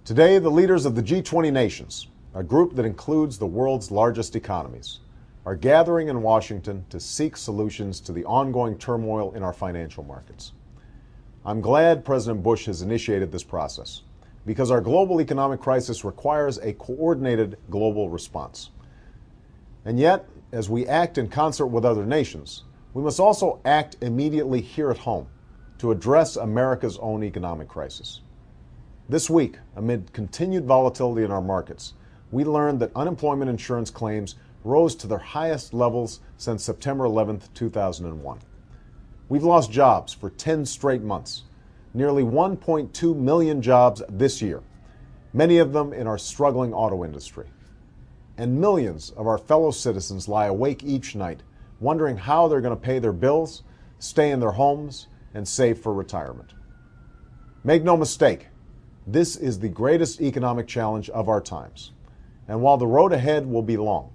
Today, the leaders of the G20 nations, a group that includes the world's largest economies, are gathering in Washington to seek solutions to the ongoing turmoil in our financial markets. I'm glad President Bush has initiated this process because our global economic crisis requires a coordinated global response. And yet, as we act in concert with other nations, we must also act immediately here at home to address America's own economic crisis. This week, amid continued volatility in our markets, we learned that unemployment insurance claims rose to their highest levels since September 11, 2001. We've lost jobs for 10 straight months, nearly 1.2 million jobs this year, many of them in our struggling auto industry. And millions of our fellow citizens lie awake each night wondering how they're going to pay their bills, stay in their homes, and save for retirement. Make no mistake, this is the greatest economic challenge of our times. And while the road ahead will be long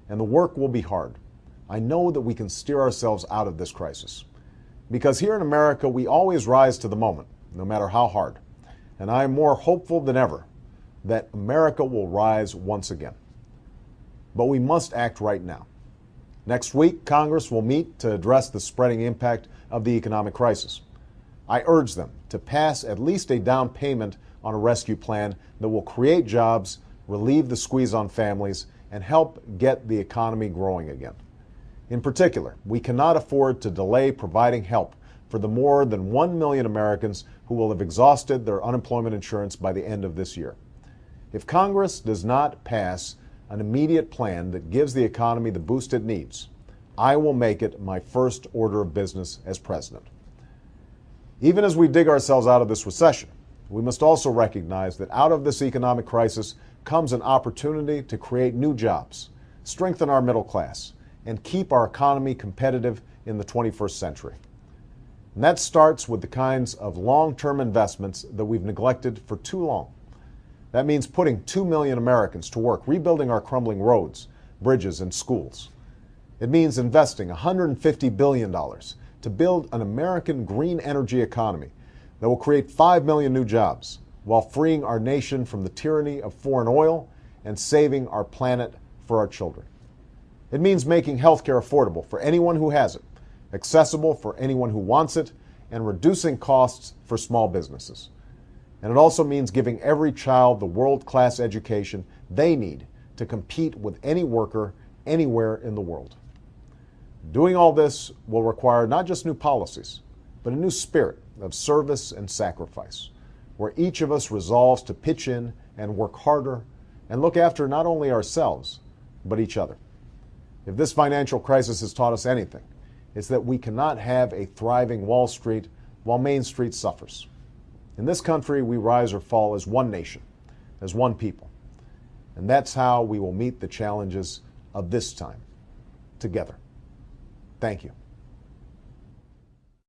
and the work will be hard, I know that we can steer ourselves out of this crisis. Because here in America, we always rise to the moment, no matter how hard. And I am more hopeful than ever that America will rise once again. But we must act right now. Next week, Congress will meet to address the spreading impact of the economic crisis. I urge them to pass at least a down payment on a rescue plan that will create jobs, relieve the squeeze on families, and help get the economy growing again. In particular, we cannot afford to delay providing help for the more than 1 million Americans who will have exhausted their unemployment insurance by the end of this year. If Congress does not pass an immediate plan that gives the economy the boost it needs, I will make it my first order of business as president. Even as we dig ourselves out of this recession, we must also recognize that out of this economic crisis comes an opportunity to create new jobs, strengthen our middle class, and keep our economy competitive in the 21st century. And that starts with the kinds of long-term investments that we've neglected for too long. That means putting 2 million Americans to work rebuilding our crumbling roads, bridges, and schools. It means investing $150 billion to build an American green energy economy that will create 5 million new jobs while freeing our nation from the tyranny of foreign oil and saving our planet for our children. It means making healthcare affordable for anyone who has it, accessible for anyone who wants it, and reducing costs for small businesses. And it also means giving every child the world-class education they need to compete with any worker anywhere in the world. Doing all this will require not just new policies, but a new spirit of service and sacrifice, where each of us resolves to pitch in and work harder and look after not only ourselves, but each other. If this financial crisis has taught us anything, it's that we cannot have a thriving Wall Street while Main Street suffers. In this country, we rise or fall as one nation, as one people. And that's how we will meet the challenges of this time, together. Thank you.